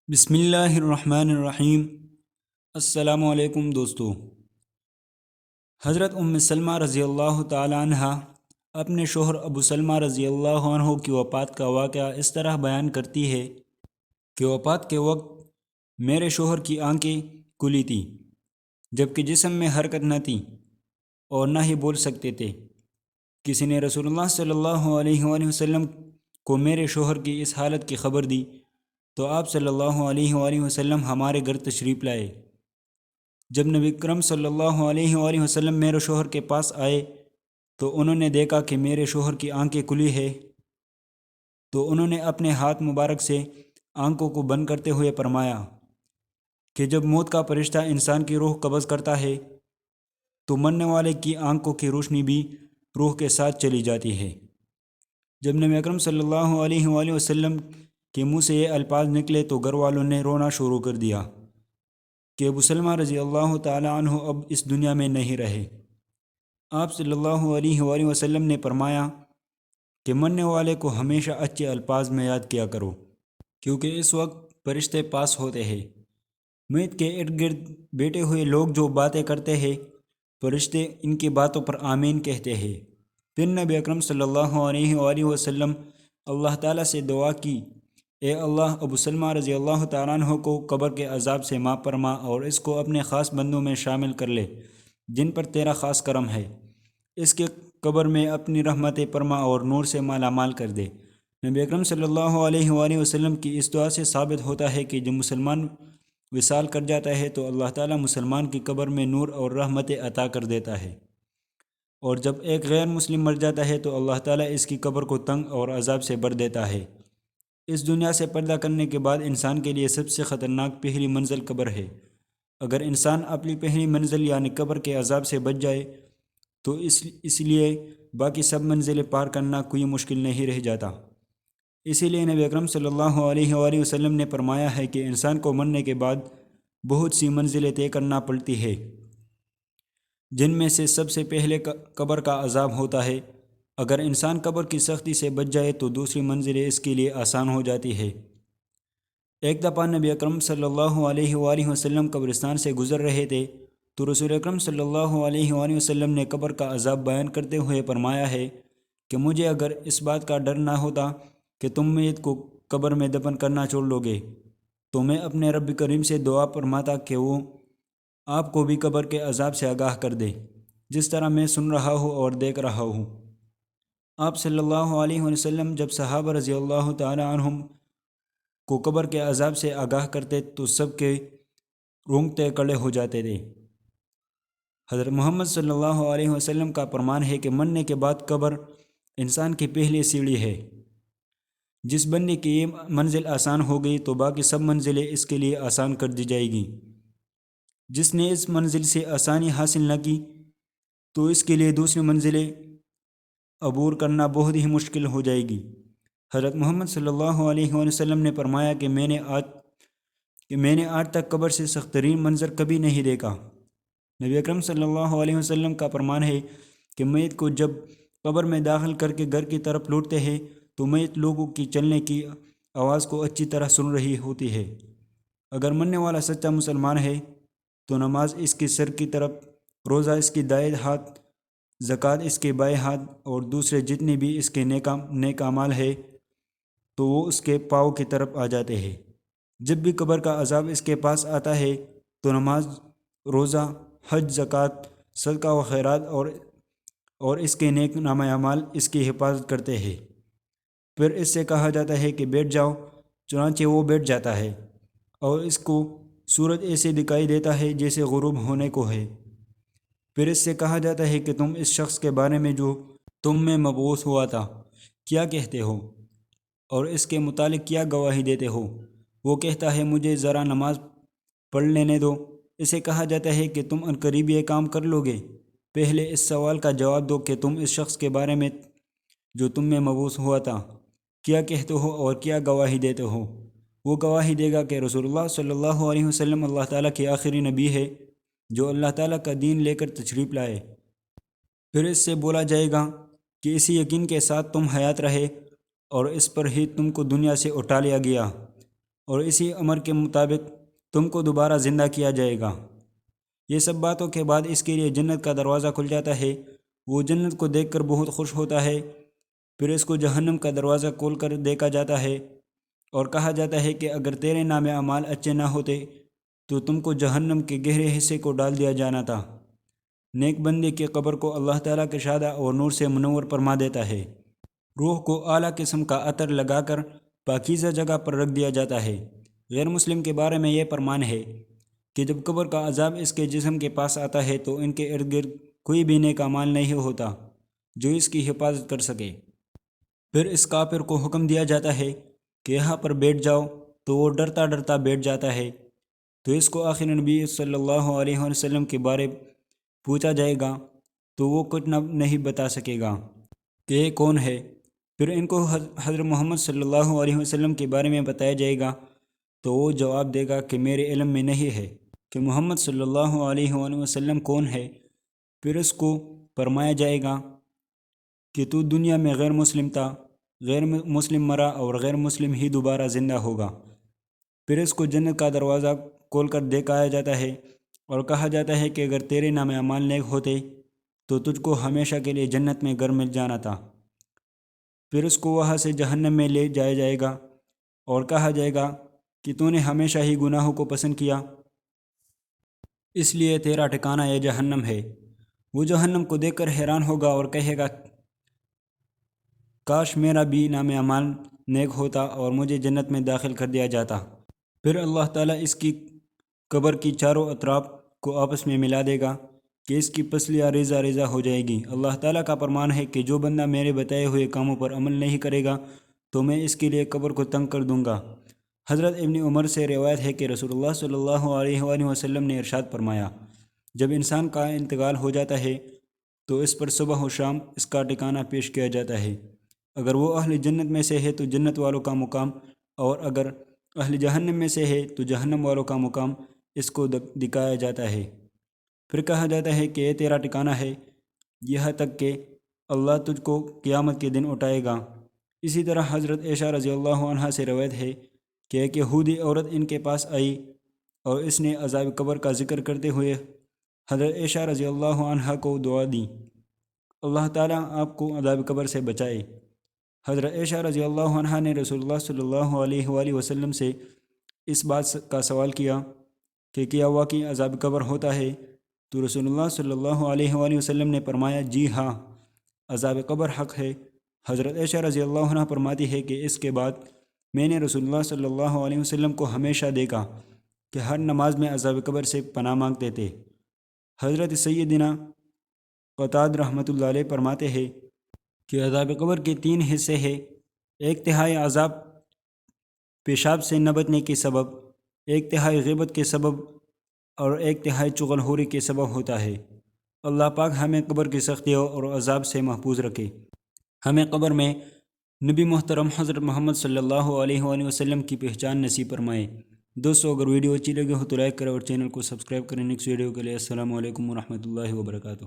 بسم اللہ الرحمن الرحیم۔ السلام علیکم دوستو۔ حضرت ام سلمہ رضی اللہ تعالی عنہ اپنے شوہر ابو سلمہ رضی اللہ عنہ کی وفات کا واقعہ اس طرح بیان کرتی ہے کہ وفات کے وقت میرے شوہر کی آنکھیں کھلی تھیں جبکہ جسم میں حرکت نہ تھی اور نہ ہی بول سکتے تھے۔ کسی نے رسول اللہ صلی اللہ علیہ وآلہ وسلم کو میرے شوہر کی اس حالت کی خبر دی تو آپ صلی اللہ علیہ وآلہ وسلم ہمارے گھر تشریف لائے۔ جب نبی اکرم صلی اللہ علیہ وآلہ وسلم میرے شوہر کے پاس آئے تو انہوں نے دیکھا کہ میرے شوہر کی آنکھیں کھلی ہے، تو انہوں نے اپنے ہاتھ مبارک سے آنکھوں کو بند کرتے ہوئے فرمایا کہ جب موت کا فرشتہ انسان کی روح قبض کرتا ہے تو مرنے والے کی آنکھوں کی روشنی بھی روح کے ساتھ چلی جاتی ہے۔ جب نبی اکرم صلی اللہ علیہ وآلہ وسلم کے منہ سے یہ الفاظ نکلے تو گھر والوں نے رونا شروع کر دیا کہ ابو سلمہ رضی اللہ تعالی عنہ اب اس دنیا میں نہیں رہے۔ آپ صلی اللہ علیہ وآلہ وسلم نے فرمایا کہ مرنے والے کو ہمیشہ اچھے الفاظ میں یاد کیا کرو، کیونکہ اس وقت فرشتے پاس ہوتے ہیں۔ میت کے ارد گرد بیٹھے ہوئے لوگ جو باتیں کرتے ہیں، فرشتے ان کی باتوں پر آمین کہتے ہیں۔ پھر نبی اکرم صلی اللہ علیہ وآلہ وسلم اللہ تعالیٰ سے دعا کی، اے اللہ، ابو سلمہ رضی اللہ تعالیٰ عنہ کو قبر کے عذاب سے معاف فرما اور اس کو اپنے خاص بندوں میں شامل کر لے جن پر تیرا خاص کرم ہے۔ اس کے قبر میں اپنی رحمت فرما اور نور سے مالا مال کر دے۔ نبی اکرم صلی اللہ علیہ وآلہ وسلم کی اس دعا سے ثابت ہوتا ہے کہ جب مسلمان وصال کر جاتا ہے تو اللہ تعالیٰ مسلمان کی قبر میں نور اور رحمت عطا کر دیتا ہے، اور جب ایک غیر مسلم مر جاتا ہے تو اللہ تعالیٰ اس کی قبر کو تنگ اور عذاب سے بھر دیتا ہے۔ اس دنیا سے پردہ کرنے کے بعد انسان کے لیے سب سے خطرناک پہلی منزل قبر ہے۔ اگر انسان اپنی پہلی منزل یعنی قبر کے عذاب سے بچ جائے تو اس لیے باقی سب منزلیں پار کرنا کوئی مشکل نہیں رہ جاتا۔ اسی لیے نبی اکرم صلی اللہ علیہ وآلہ وسلم نے فرمایا ہے کہ انسان کو مرنے کے بعد بہت سی منزلیں طے کرنا پڑتی ہے، جن میں سے سب سے پہلے قبر کا عذاب ہوتا ہے۔ اگر انسان قبر کی سختی سے بچ جائے تو دوسری منزلیں اس کے لیے آسان ہو جاتی ہے۔ ایک دفعہ نبی اکرم صلی اللہ علیہ وآلہ وسلم قبرستان سے گزر رہے تھے تو رسول اکرم صلی اللہ علیہ وآلہ وسلم نے قبر کا عذاب بیان کرتے ہوئے فرمایا ہے کہ مجھے اگر اس بات کا ڈر نہ ہوتا کہ تم میت کو قبر میں دفن کرنا چھوڑ لو گے تو میں اپنے رب کریم سے دعا فرماتا کہ وہ آپ کو بھی قبر کے عذاب سے آگاہ کر دے، جس طرح میں سن رہا ہوں اور دیکھ رہا ہوں۔ آپ صلی اللہ علیہ وسلم جب صحابہ رضی اللہ تعالی عنہم کو قبر کے عذاب سے آگاہ کرتے تو سب کے رونگٹے کھڑے ہو جاتے تھے۔ حضرت محمد صلی اللہ علیہ وسلم کا فرمان ہے کہ مرنے کے بعد قبر انسان کی پہلی سیڑھی ہے۔ جس بندے کی یہ منزل آسان ہو گئی تو باقی سب منزلیں اس کے لیے آسان کر دی جائے گی۔ جس نے اس منزل سے آسانی حاصل نہ کی تو اس کے لیے دوسری منزلیں عبور کرنا بہت ہی مشکل ہو جائے گی۔ حضرت محمد صلی اللہ علیہ وسلم نے فرمایا کہ میں نے آج تک قبر سے سخت ترین منظر کبھی نہیں دیکھا۔ نبی اکرم صلی اللہ علیہ وسلم کا فرمان ہے کہ میت کو جب قبر میں داخل کر کے گھر کی طرف لوٹتے ہیں تو میت لوگوں کی چلنے کی آواز کو اچھی طرح سن رہی ہوتی ہے۔ اگر مرنے والا سچا مسلمان ہے تو نماز اس کے سر کی طرف، روزہ اس کی دائیں ہاتھ، زکوٰۃ اس کے بائیں ہاتھ اور دوسرے جتنے بھی اس کے نیک اعمال ہے تو وہ اس کے پاؤں کی طرف آ جاتے ہیں۔ جب بھی قبر کا عذاب اس کے پاس آتا ہے تو نماز، روزہ، حج، زکوٰۃ، صدقہ و خیرات اور اس کے نیک نامہ اعمال اس کی حفاظت کرتے ہیں۔ پھر اس سے کہا جاتا ہے کہ بیٹھ جاؤ، چنانچہ وہ بیٹھ جاتا ہے اور اس کو سورج ایسے دکھائی دیتا ہے جیسے غروب ہونے کو ہے۔ پھر اس سے کہا جاتا ہے کہ تم اس شخص کے بارے میں جو تم میں مبعوث ہوا تھا کیا کہتے ہو اور اس کے متعلق کیا گواہی دیتے ہو؟ وہ کہتا ہے مجھے ذرا نماز پڑھ لینے دو۔ اسے کہا جاتا ہے کہ تم عنقریب یہ کام کر لو گے؟ پہلے اس سوال کا جواب دو کہ تم اس شخص کے بارے میں جو تم میں مبعوث ہوا تھا کیا کہتے ہو اور کیا گواہی دیتے ہو؟ وہ گواہی دے گا کہ رسول اللہ صلی اللہ علیہ وسلم اللہ تعالیٰ کے آخری نبی ہے جو اللہ تعالیٰ کا دین لے کر تشریف لائے۔ پھر اس سے بولا جائے گا کہ اسی یقین کے ساتھ تم حیات رہے اور اس پر ہی تم کو دنیا سے اٹھا لیا گیا۔ اور اسی امر کے مطابق تم کو دوبارہ زندہ کیا جائے گا۔ یہ سب باتوں کے بعد اس کے لیے جنت کا دروازہ کھل جاتا ہے، وہ جنت کو دیکھ کر بہت خوش ہوتا ہے۔ پھر اس کو جہنم کا دروازہ کھول کر دیکھا جاتا ہے اور کہا جاتا ہے کہ اگر تیرے نام اعمال اچھے نہ ہوتے تو تم کو جہنم کے گہرے حصے کو ڈال دیا جانا تھا۔ نیک بندے کی قبر کو اللہ تعالیٰ کے شادہ اور نور سے منور فرما دیتا ہے۔ روح کو اعلیٰ قسم کا عطر لگا کر پاکیزہ جگہ پر رکھ دیا جاتا ہے۔ غیر مسلم کے بارے میں یہ فرمان ہے کہ جب قبر کا عذاب اس کے جسم کے پاس آتا ہے تو ان کے ارد گرد کوئی بھی نیک اعمال نہیں ہوتا جو اس کی حفاظت کر سکے۔ پھر اس کافر کو حکم دیا جاتا ہے کہ یہاں پر بیٹھ جاؤ، تو وہ ڈرتا ڈرتا بیٹھ جاتا ہے۔ تو اس کو آخر نبی صلی اللہ علیہ وسلم کے بارے پوچھا جائے گا تو وہ کچھ نہیں بتا سکے گا کہ یہ کون ہے۔ پھر ان کو حضرت محمد صلی اللہ علیہ وسلم کے بارے میں بتایا جائے گا تو وہ جواب دے گا کہ میرے علم میں نہیں ہے کہ محمد صلی اللہ علیہ وسلم کون ہے۔ پھر اس کو فرمایا جائے گا کہ تو دنیا میں غیر مسلم تھا، غیر مسلم مرا اور غیر مسلم ہی دوبارہ زندہ ہوگا۔ پھر اس کو جنت کا دروازہ کھول کر دکھایا جاتا ہے اور کہا جاتا ہے کہ اگر تیرے نام اعمال نیک ہوتے تو تجھ کو ہمیشہ کے لیے جنت میں گھر مل جانا تھا۔ پھر اس کو وہاں سے جہنم میں لے جایا جائے گا اور کہا جائے گا کہ تو نے ہمیشہ ہی گناہوں کو پسند کیا، اس لیے تیرا ٹھکانہ یہ جہنم ہے۔ وہ جہنم کو دیکھ کر حیران ہوگا اور کہے گا کاش میرا بھی نام اعمال نیک ہوتا اور مجھے جنت میں داخل کر دیا جاتا۔ پھر اللہ تعالیٰ اس کی قبر کی چاروں اطراف کو آپس میں ملا دے گا کہ اس کی پسلیاں ریزہ ریزہ ہو جائے گی۔ اللہ تعالیٰ کا فرمان ہے کہ جو بندہ میرے بتائے ہوئے کاموں پر عمل نہیں کرے گا تو میں اس کے لیے قبر کو تنگ کر دوں گا۔ حضرت ابن عمر سے روایت ہے کہ رسول اللہ صلی اللہ علیہ وآلہ وسلم نے ارشاد فرمایا، جب انسان کا انتقال ہو جاتا ہے تو اس پر صبح و شام اس کا ٹھکانہ پیش کیا جاتا ہے۔ اگر وہ اہل جنت میں سے ہے تو جنت والوں کا مقام، اور اگر اہل جہنم میں سے ہے تو جہنم والوں کا مقام اس کو دکھایا جاتا ہے۔ پھر کہا جاتا ہے کہ یہ تیرا ٹھکانہ ہے، یہاں تک کہ اللہ تجھ کو قیامت کے دن اٹھائے گا۔ اسی طرح حضرت عائشہ رضی اللہ عنہا سے روایت ہے کہ ایک یہودی عورت ان کے پاس آئی اور اس نے عذاب قبر کا ذکر کرتے ہوئے حضرت عائشہ رضی اللہ عنہا کو دعا دی، اللہ تعالیٰ آپ کو عذاب قبر سے بچائے۔ حضرت عائشہ رضی اللہ عنہا نے رسول اللہ صلی اللہ علیہ وآلہ وسلم سے اس بات کا سوال کیا کہ کیا واقعی عذاب قبر ہوتا ہے؟ تو رسول اللہ صلی اللہ علیہ وآلہ وسلم نے فرمایا جی ہاں، عذاب قبر حق ہے۔ حضرت عائشہ رضی اللہ عنہ فرماتی ہے کہ اس کے بعد میں نے رسول اللہ صلی اللہ علیہ وسلم کو ہمیشہ دیکھا کہ ہر نماز میں عذاب قبر سے پناہ مانگتے تھے۔ حضرت سیدنا قتادہ رحمۃ اللہ علیہ فرماتے ہیں کہ عذاب قبر کے 3 حصے ہیں، 1/3 عذاب پیشاب سے نہ بچنے کے سبب، 1/3 غیبت کے سبب اور 1/3 چغل خوری کے سبب ہوتا ہے۔ اللہ پاک ہمیں قبر کی سختیوں اور عذاب سے محفوظ رکھے، ہمیں قبر میں نبی محترم حضرت محمد صلی اللہ علیہ وآلہ وسلم کی پہچان نصیب فرمائے۔ دوستو اگر ویڈیو اچھی لگے ہو تو لائک کریں اور چینل کو سبسکرائب کریں۔ نیکسٹ ویڈیو کے لیے السلام علیکم ورحمۃ اللہ وبرکاتہ۔